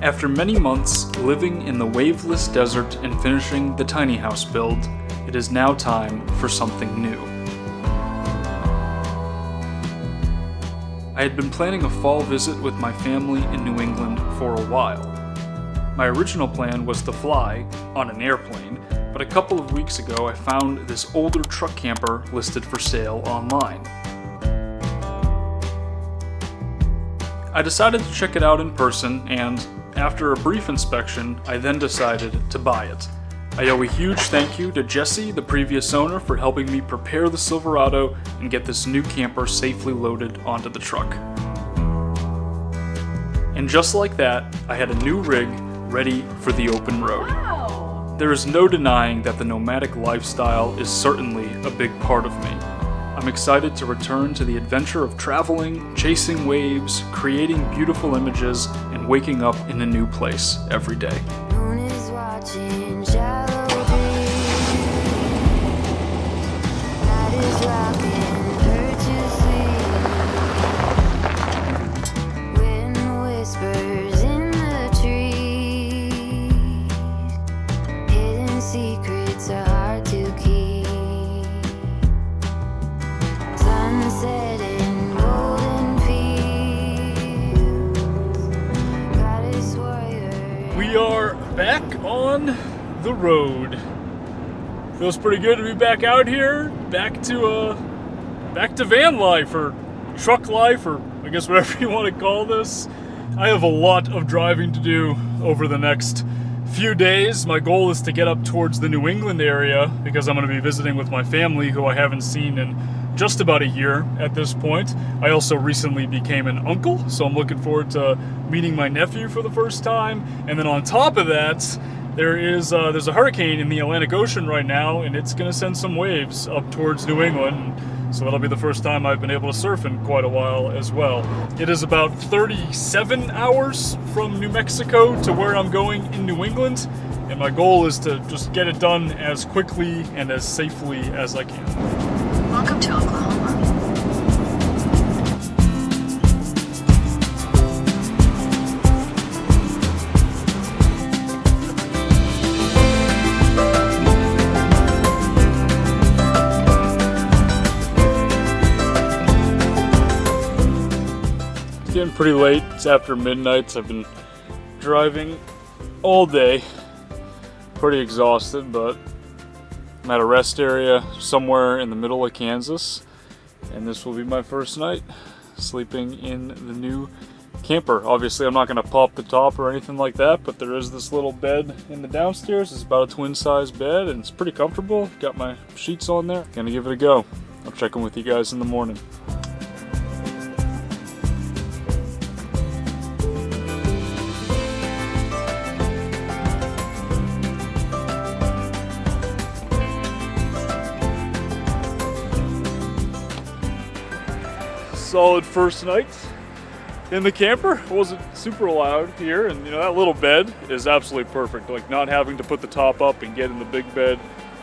After many months living in the waveless desert and finishing the tiny house build, it is now time for something new. I had been planning a fall visit with my family in New England for a while. My original plan was to fly on an airplane, but a couple of weeks ago I found this older truck camper listed for sale online. I decided to check it out in person, and after a brief inspection, I then decided to buy it. I owe a huge thank you to Jesse, the previous owner, for helping me prepare the Silverado and get this new camper safely loaded onto the truck. And just like that, I had a new rig ready for the open road. Wow. There is no denying that the nomadic lifestyle is certainly a big part of me. I'm excited to return to the adventure of traveling, chasing waves, creating beautiful images, and waking up in a new place every day. Moon is watching shallow dreams. Night is rocking her to sleep. Wind whispers in the trees. Hidden secrets are hard to keep. Sunset in golden fields. Goddess warrior. We are back on the road. Feels pretty good to be back out here, back to van life or truck life, or I guess whatever you want to call this. I have a lot of driving to do over the next few days. My goal is to get up towards the New England area because I'm going to be visiting with my family, who I haven't seen in just about a year at this point. I also recently became an uncle, so I'm looking forward to meeting my nephew for the first time. And then on top of that, there's a hurricane in the Atlantic Ocean right now, and it's going to send some waves up towards New England. So that'll be the first time I've been able to surf in quite a while as well. It is about 37 hours from New Mexico to where I'm going in New England, and my goal is to just get it done as quickly and as safely as I can. Welcome to Oklahoma. It's getting pretty late. It's after midnight. I've been driving all day. Pretty exhausted, but I'm at a rest area somewhere in the middle of Kansas, and this will be my first night sleeping in the new camper. Obviously, I'm not going to pop the top or anything like that, but there is this little bed in the downstairs. It's about a twin-size bed, and it's pretty comfortable. Got my sheets on there. Gonna give it a go. I'll check in with you guys in the morning. Solid first night in the camper. It wasn't super loud here, and that little bed is absolutely perfect. Like, not having to put the top up and get in the big bed,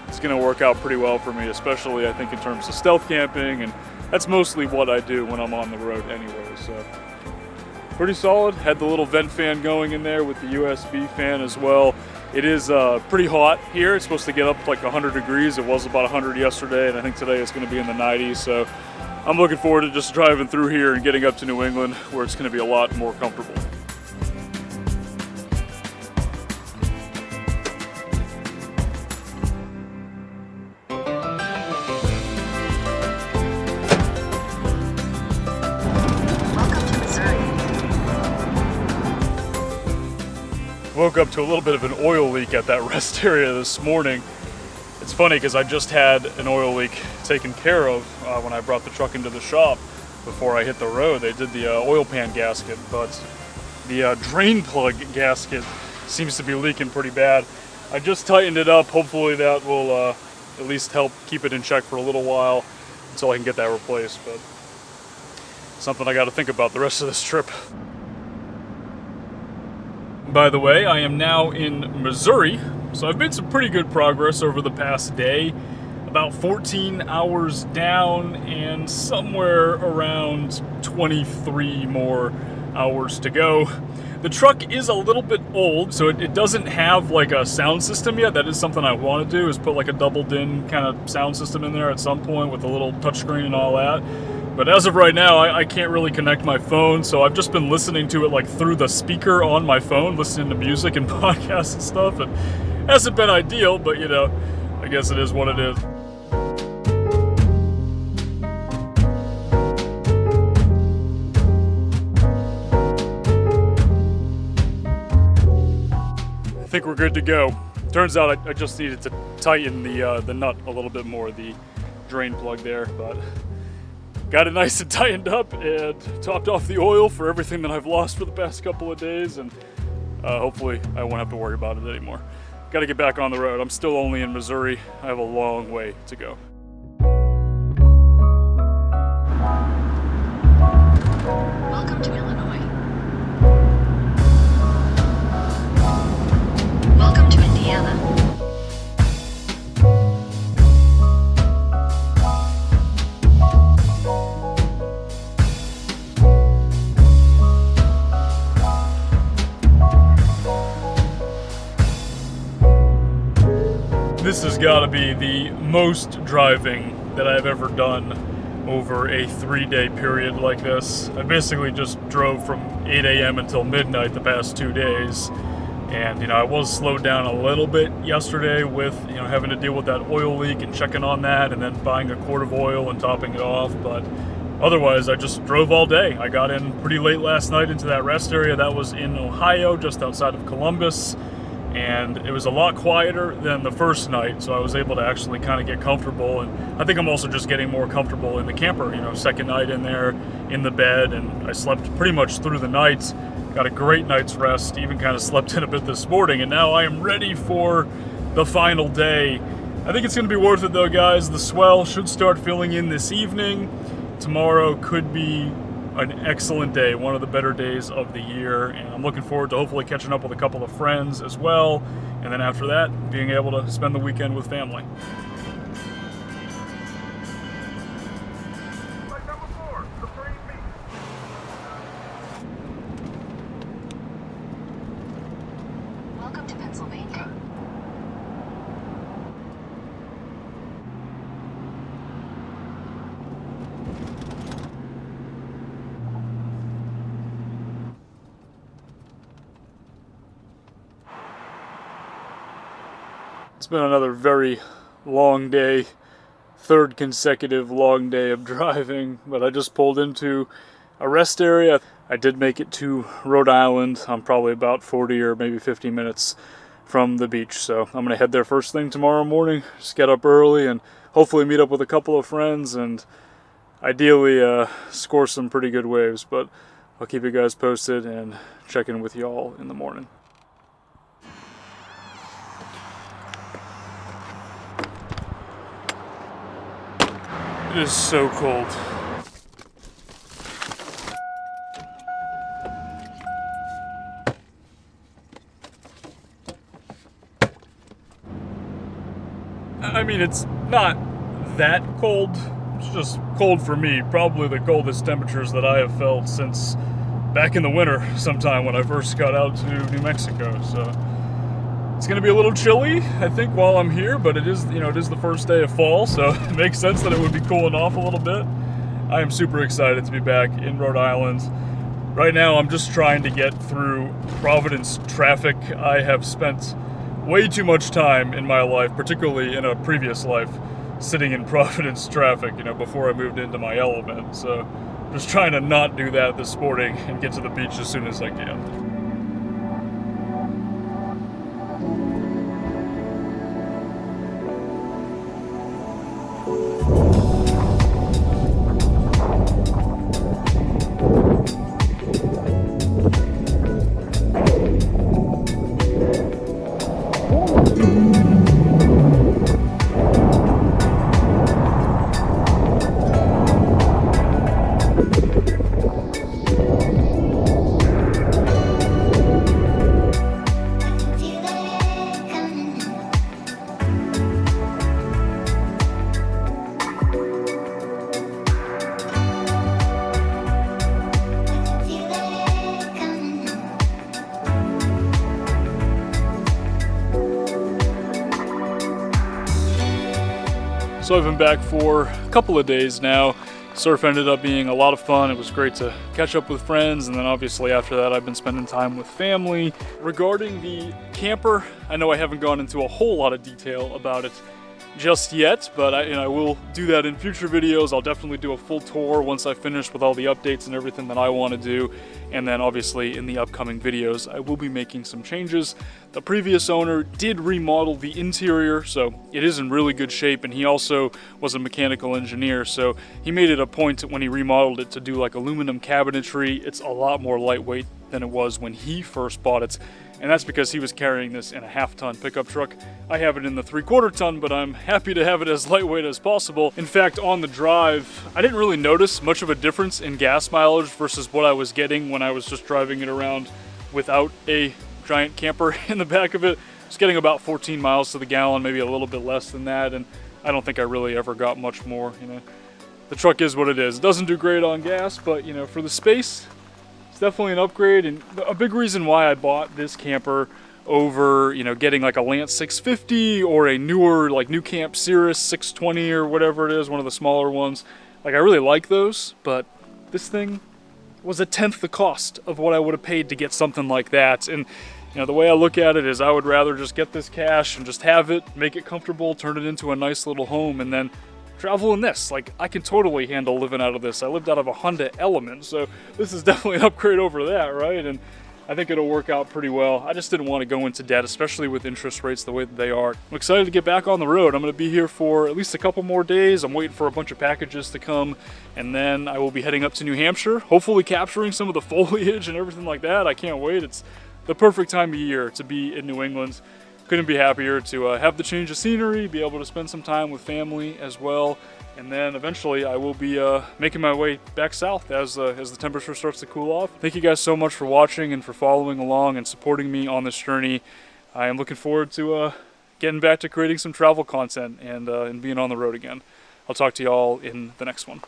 it's gonna work out pretty well for me, especially I think in terms of stealth camping, and that's mostly what I do when I'm on the road anyway. So pretty solid. Had the little vent fan going in there with the USB fan as well. It is pretty hot here. It's supposed to get up like 100 degrees. It was about 100 yesterday, and I think today it's going to be in the 90s. So I'm looking forward to just driving through here and getting up to New England, where it's going to be a lot more comfortable. Welcome to Missouri. Woke up to a little bit of an oil leak at that rest area this morning. It's funny because I just had an oil leak taken care of when I brought the truck into the shop before I hit the road. They did the oil pan gasket, but the drain plug gasket seems to be leaking pretty bad. I just tightened it up. Hopefully that will at least help keep it in check for a little while until I can get that replaced, but something I got to think about the rest of this trip. By the way, I am now in Missouri, so I've made some pretty good progress over the past day. About 14 hours down and somewhere around 23 more hours to go. The truck is a little bit old, so it doesn't have like a sound system yet. That is something I want to do, is put like a double din kind of sound system in there at some point with a little touchscreen and all that. But as of right now, I can't really connect my phone, so I've just been listening to it like through the speaker on my phone, listening to music and podcasts and stuff. It hasn't been ideal, but you know, I guess it is what it is. I think we're good to go. Turns out I just needed to tighten the nut a little bit more, the drain plug there, but got it nice and tightened up and topped off the oil for everything that I've lost for the past couple of days, and hopefully I won't have to worry about it anymore. Got to get back on the road. I'm still only in Missouri. I have a long way to go. Welcome to Illinois. Welcome to Indiana. This has got to be the most driving that I've ever done over a 3-day period like this. I basically just drove from 8 a.m. until midnight the past 2 days. And, you know, I was slowed down a little bit yesterday with, you know, having to deal with that oil leak and checking on that and then buying a quart of oil and topping it off. But otherwise, I just drove all day. I got in pretty late last night into that rest area that was in Ohio, just outside of Columbus. And it was a lot quieter than the first night, so I was able to actually kind of get comfortable. And I think I'm also just getting more comfortable in the camper, you know, second night in there, in the bed, and I slept pretty much through the night. Got a great night's rest, even kind of slept in a bit this morning, and now I am ready for the final day. I think it's going to be worth it though, guys. The swell should start filling in this evening. Tomorrow could be an excellent day, one of the better days of the year, and I'm looking forward to hopefully catching up with a couple of friends as well, and then after that, being able to spend the weekend with family. Welcome to Pennsylvania. It's been another very long day, third consecutive long day of driving, but I just pulled into a rest area. I did make it to Rhode Island. I'm probably about 40 or maybe 50 minutes from the beach, so I'm going to head there first thing tomorrow morning, just get up early and hopefully meet up with a couple of friends and ideally score some pretty good waves, but I'll keep you guys posted and check in with y'all in the morning. It is so cold. I mean, it's not that cold. It's just cold for me. Probably the coldest temperatures that I have felt since back in the winter sometime when I first got out to New Mexico. So it's going to be a little chilly, I think, while I'm here, but it is, you know, it is the first day of fall, so it makes sense that it would be cooling off a little bit. I am super excited to be back in Rhode Island. Right now, I'm just trying to get through Providence traffic. I have spent way too much time in my life, particularly in a previous life, sitting in Providence traffic, you know, before I moved into my element. So just trying to not do that this morning and get to the beach as soon as I can. So I've been back for a couple of days now. Surf ended up being a lot of fun. It was great to catch up with friends, and then obviously after that I've been spending time with family. Regarding the camper, I know I haven't gone into a whole lot of detail about it just yet, but I will do that in future videos. I'll definitely do a full tour once I finish with all the updates and everything that I want to do, and then obviously in the upcoming videos I will be making some changes. The previous owner did remodel the interior, so it is in really good shape, and he also was a mechanical engineer, so he made it a point when he remodeled it to do like aluminum cabinetry. It's a lot more lightweight than it was when he first bought it, and that's because he was carrying this in a half-ton pickup truck. I have it in the 3/4 ton, but I'm happy to have it as lightweight as possible. In fact, on the drive, I didn't really notice much of a difference in gas mileage versus what I was getting when I was just driving it around without a giant camper in the back of it. I was getting about 14 miles to the gallon, maybe a little bit less than that, and I don't think I really ever got much more. The truck is what it is. It doesn't do great on gas, but for the space, it's definitely an upgrade. And a big reason why I bought this camper over getting like a Lance 650 or a newer like New Camp Cirrus 620 or whatever it is, one of the smaller ones. Like, I really like those, but this thing was 1/10 the cost of what I would have paid to get something like that. And the way I look at it is I would rather just get this cash and just have it, make it comfortable, turn it into a nice little home, and then travel in this. Like, I can totally handle living out of this. I lived out of a Honda Element, so this is definitely an upgrade over that, right? And I think it'll work out pretty well. I just didn't want to go into debt, especially with interest rates the way that they are. I'm excited to get back on the road. I'm going to be here for at least a couple more days. I'm waiting for a bunch of packages to come, and then I will be heading up to New Hampshire, hopefully capturing some of the foliage and everything like that. I can't wait. It's the perfect time of year to be in New England. Couldn't be happier to have the change of scenery, be able to spend some time with family as well, and then eventually I will be making my way back south as the temperature starts to cool off. Thank you guys so much for watching and for following along and supporting me on this journey. I am looking forward to getting back to creating some travel content and being on the road again. I'll talk to y'all in the next one.